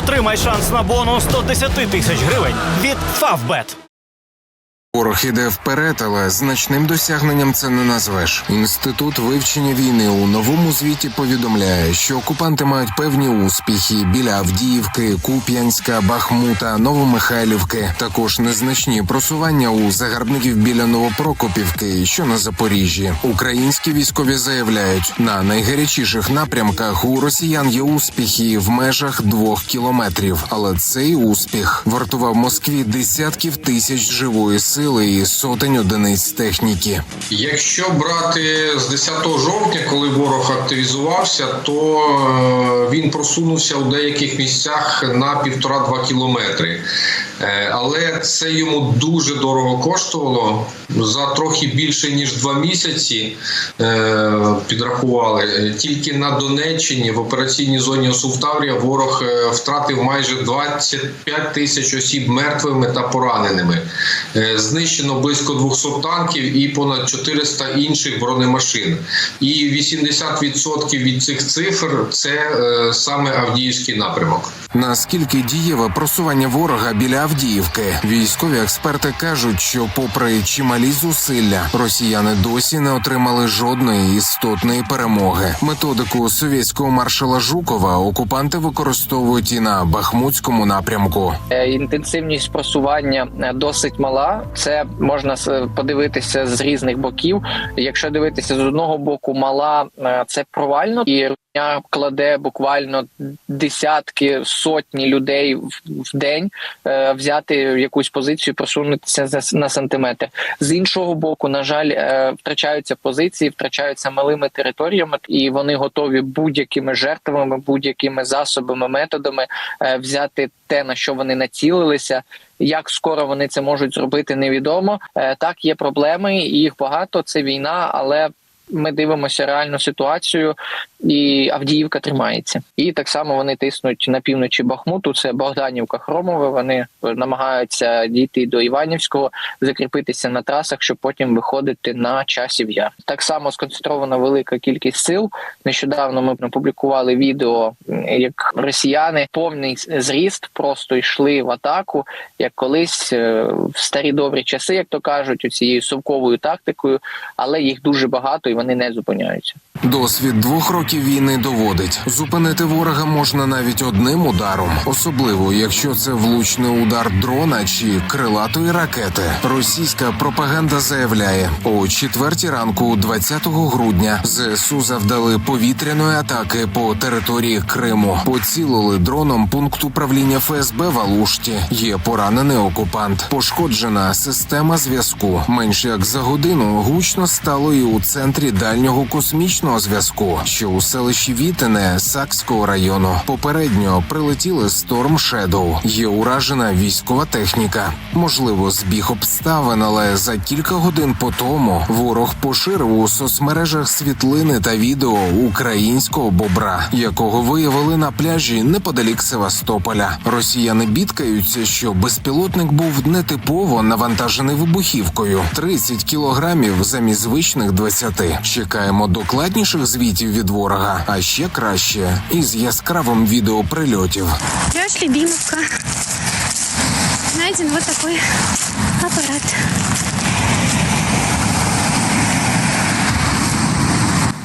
Отримай шанс на бонус 110 тисяч гривень від Favbet. Ворог іде вперед, але значним досягненням це не назвеш. Інститут вивчення війни у новому звіті повідомляє, що окупанти мають певні успіхи біля Авдіївки, Куп'янська, Бахмута, Новомихайлівки. Також незначні просування у загарбників біля Новопрокопівки, що на Запоріжжі. Українські військові заявляють, на найгарячіших напрямках у росіян є успіхи в межах 2 кілометрів. Але цей успіх вартував Москві десятків тисяч живої сили і сотень одиниць техніки. Якщо брати з 10 жовтня, коли ворог активізувався, то він просунувся у деяких місцях на 1,5-2 кілометри. Але це йому дуже дорого коштувало. За трохи більше ніж 2 місяці підрахували. Тільки на Донеччині в операційній зоні Осув-Таврія ворог втратив майже 25 тисяч осіб мертвими та пораненими. Знищено близько 200 танків і понад 400 інших бронемашин. І 80% від цих цифр – це саме Авдіївський напрямок. Наскільки дієве просування ворога біля Авдіївки? Військові експерти кажуть, що попри чималі зусилля, росіяни досі не отримали жодної істотної перемоги. Методику совєтського маршала Жукова окупанти використовують і на Бахмутському напрямку. Інтенсивність просування досить мала. Це можна подивитися з різних боків. Якщо дивитися з одного боку, мала – це провально. І Русня кладе буквально десятки, сотні людей в день взяти якусь позицію, просунутися на сантиметр. З іншого боку, на жаль, втрачаються позиції, втрачаються малими територіями, і вони готові будь-якими жертвами, будь-якими засобами, методами взяти те, на що вони націлилися. Як скоро вони це можуть зробити, невідомо. Так, є проблеми, і їх багато, це війна, але ми дивимося реальну ситуацію, і Авдіївка тримається. І так само вони тиснуть на півночі Бахмуту, це Богданівка, Хромове, вони намагаються дійти до Іванівського, закріпитися на трасах, щоб потім виходити на Часів Яр. Так само сконцентрована велика кількість сил. Нещодавно ми опублікували відео, як росіяни повний зріст просто йшли в атаку, як колись в старі добрі часи, як то кажуть, оцією совковою тактикою, але їх дуже багато і вони не зупиняються. Досвід 2 років війни доводить. Зупинити ворога можна навіть одним ударом. Особливо, якщо це влучний удар дрона чи крилатої ракети. Російська пропаганда заявляє, о 4:00 ранку 20 грудня ЗСУ завдали повітряної атаки по території Криму. Поцілили дроном пункт управління ФСБ в Алушті. Є поранений окупант. Пошкоджена система зв'язку. Менш як за годину гучно стало і у центрі дальнього космічного зв'язку, що у селищі Вітине Сакського району. Попередньо прилетіли Storm Shadow. Є уражена військова техніка. Можливо, збіг обставин, але за кілька годин по тому ворог поширив у соцмережах світлини та відео українського бобра, якого виявили на пляжі неподалік Севастополя. Росіяни бідкаються, що безпілотник був нетипово навантажений вибухівкою. 30 кілограмів замість звичних 20. Чекаємо докладніших звітів від ворога, а ще краще із яскравим відео прильотів. Пляж Любимовка. Найден вот такой аппарат.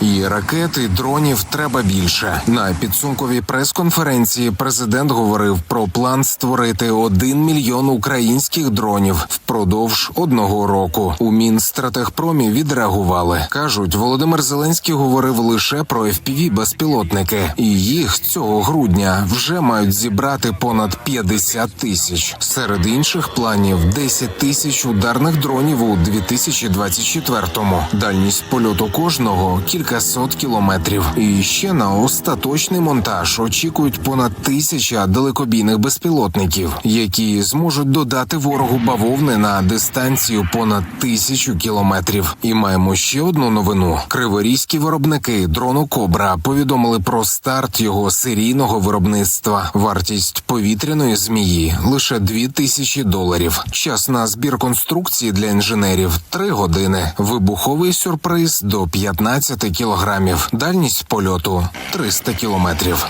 І ракет, і дронів треба більше. На підсумковій прес-конференції президент говорив про план створити 1 мільйон українських дронів впродовж 1 року. У Мінстратегпромі відреагували. Кажуть, Володимир Зеленський говорив лише про FPV-безпілотники. І їх цього грудня вже мають зібрати понад 50 тисяч. Серед інших планів 10 тисяч ударних дронів у 2024-му. Дальність польоту кожного – кількасот кілометрів. І ще на остаточний монтаж очікують понад 1000 далекобійних безпілотників, які зможуть додати ворогу бавовни на дистанцію понад 1000 кілометрів. І маємо ще одну новину. Криворізькі виробники дрону «Кобра» повідомили про старт його серійного виробництва. Вартість повітряної змії – лише $2000. Час на збір конструкції для інженерів – 3 години. Вибуховий сюрприз – до 15 кілограмів. Дальність польоту – 300 кілометрів.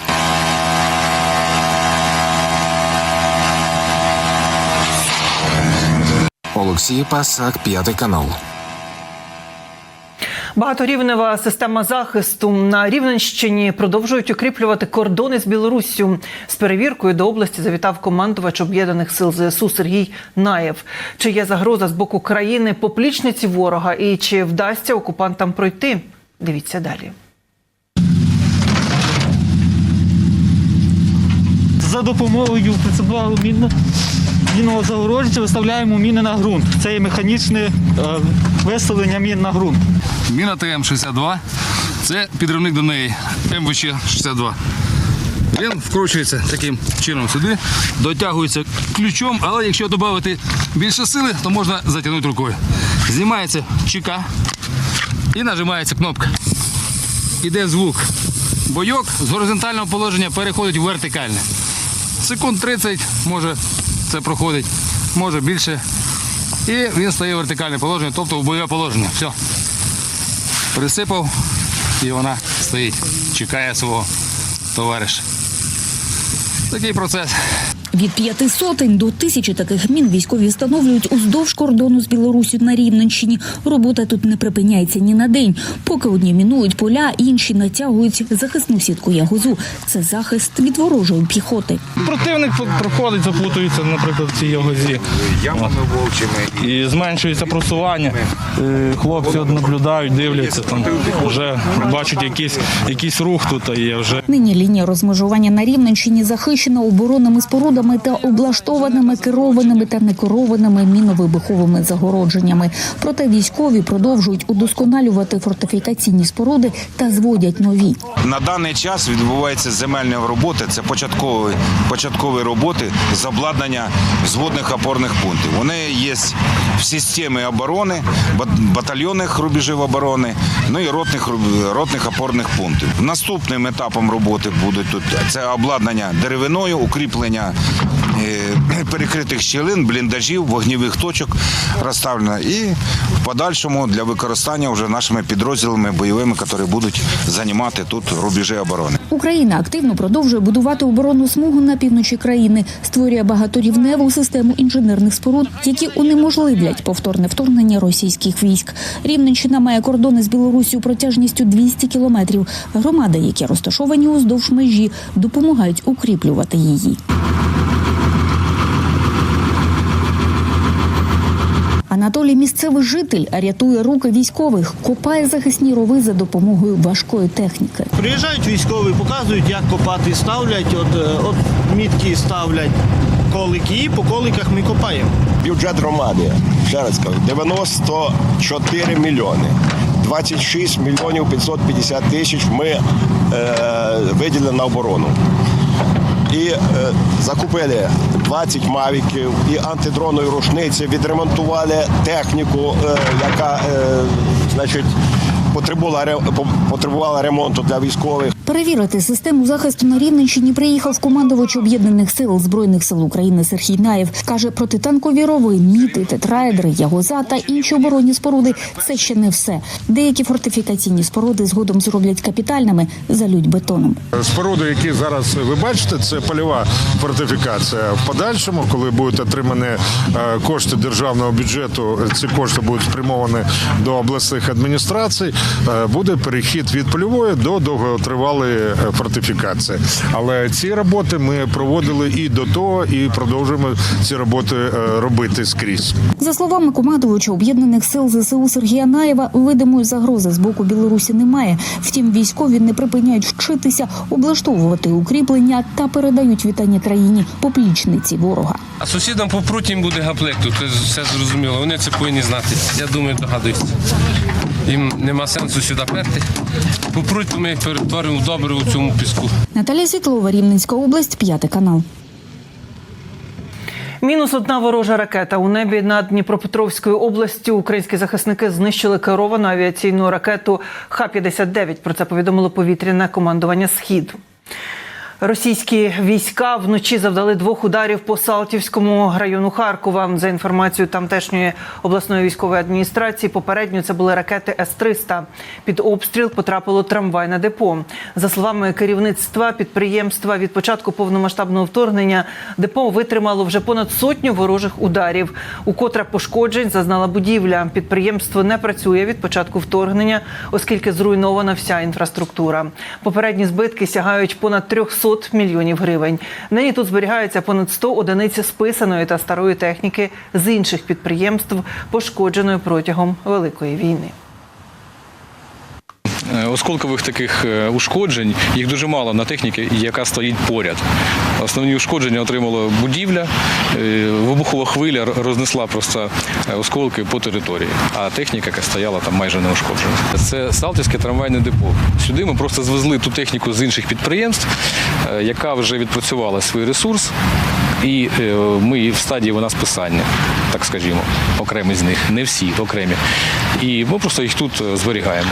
Олексій Пасак, 5 канал. Багаторівнева система захисту. На Рівненщині продовжують укріплювати кордони з Білоруссю. З перевіркою до області завітав командувач Об'єднаних сил ЗСУ Сергій Наєв. Чи є загроза з боку країни поплічниці ворога і чи вдасться окупантам пройти? Дивіться далі. За допомогою прицепного мінного загородження виставляємо міни на ґрунт. Це є механічне виставлення мін на ґрунт. Міна ТМ-62, це підривник до неї МВЧ-62. Він вкручується таким чином сюди, дотягується ключом, але якщо додати більше сили, то можна затягнути рукою. Знімається чека і нажимається кнопка. Іде звук. Бойок з горизонтального положення переходить в вертикальне. Секунд 30 може це проходить, може більше. І він стає в вертикальне положення, тобто в бойове положення. Все. Присипав і вона стоїть, чекає свого товариша. Такий процес. Від 500 до 1000 таких мін військові встановлюють уздовж кордону з Білоруссю на Рівненщині. Робота тут не припиняється ні на день. Поки одні мінують поля, інші натягують захисну сітку ягозу. Це захист від ворожої піхоти. Противник проходить, заплутується, наприклад, в цій ягозі. І зменшується просування. Хлопці наблюдають, дивляться, там вже бачать якийсь рух тут є вже. Нині лінія розмежування на Рівненщині захищена оборонними спорудами та облаштованими керованими та некерованими мінно-вибуховими загородженнями. Проте військові продовжують удосконалювати фортифікаційні споруди та зводять нові. На даний час відбуваються земельні роботи, це початкові роботи з обладнання взводних опорних пунктів. Вони є в системі оборони, батальйонних рубежів оборони, ну і ротних опорних пунктів. Наступним етапом роботи буде тут це обладнання деревиною, укріплення перекритих щілин, бліндажів, вогневих точок розставлено і в подальшому для використання вже нашими підрозділами бойовими, які будуть займати тут рубежі оборони. Україна активно продовжує будувати оборонну смугу на півночі країни, створює багаторівневу систему інженерних споруд, які унеможливлять повторне вторгнення російських військ. Рівненщина має кордони з Білоруссю протяжністю 200 кілометрів. Громади, які розташовані уздовж межі, допомагають укріплювати її. Анатолій – місцевий житель, рятує руки військових, копає захисні рови за допомогою важкої техніки. Приїжджають військові, показують, як копати, ставлять, от мітки ставлять колики, і по коликах ми копаємо. Бюджет громади, ще раз кажу, 94 мільйони. 26 мільйонів 550 тисяч ми виділили на оборону. І закупили 20 мавіків і антидронові рушниці, відремонтували техніку, яка, потребувала ремонту для військових. Перевірити систему захисту на Рівненщині приїхав командувач Об'єднаних сил Збройних сил України Сергій Наєв. Каже, протитанкові рови, міти, тетраедри, ягоза та інші оборонні споруди – це ще не все. Деякі фортифікаційні споруди згодом зроблять капітальними, залють бетоном. Споруди, які зараз ви бачите, це польова фортифікація. В подальшому, коли будуть отримані кошти державного бюджету, ці кошти будуть спрямовані до обласних адміністрацій, буде перехід від польової до довготривалої фортифікації. Але ці роботи ми проводили і до того, і продовжуємо ці роботи робити скрізь. За словами командувача Об'єднаних сил ЗСУ Сергія Наєва, видимої загрози з боку Білорусі немає. Втім, військові не припиняють вчитися, облаштовувати укріплення та передають вітання країні поплічниці ворога. А сусідам по прутім буде гаплик, тут це все зрозуміло. Вони це повинні знати. Я думаю, догадуються. Їм нема сенсу сюди перти. Попруть, ми їх перетворимо в добре у цьому піску. Наталія Світлова, Рівненська область, 5 канал. Мінус одна ворожа ракета. У небі над Дніпропетровською областю українські захисники знищили керовану авіаційну ракету Х-59. Про це повідомило повітряне командування «Схід». Російські війська вночі завдали 2 ударів по Салтівському району Харкова. За інформацією тамтешньої обласної військової адміністрації, попередньо це були ракети С-300. Під обстріл потрапило трамвайне депо. За словами керівництва підприємства, від початку повномасштабного вторгнення депо витримало вже понад 100 ворожих ударів. Укотре пошкоджень зазнала будівля. Підприємство не працює від початку вторгнення, оскільки зруйнована вся інфраструктура. Попередні збитки сягають понад 300 мільйонів гривень. Нині тут зберігається понад 100 одиниць списаної та старої техніки з інших підприємств, пошкодженої протягом Великої війни. Осколкових таких ушкоджень, їх дуже мало на техніці, яка стоїть поряд. Основні ушкодження отримала будівля, вибухова хвиля рознесла просто осколки по території, а техніка, яка стояла там, майже не ушкоджена. Це Салтівське трамвайне депо. Сюди ми просто звезли ту техніку з інших підприємств, яка вже відпрацювала свій ресурс, і ми в стадії вона списання, так скажімо, окремі з них, не всі окремі. І ми просто їх тут зберігаємо.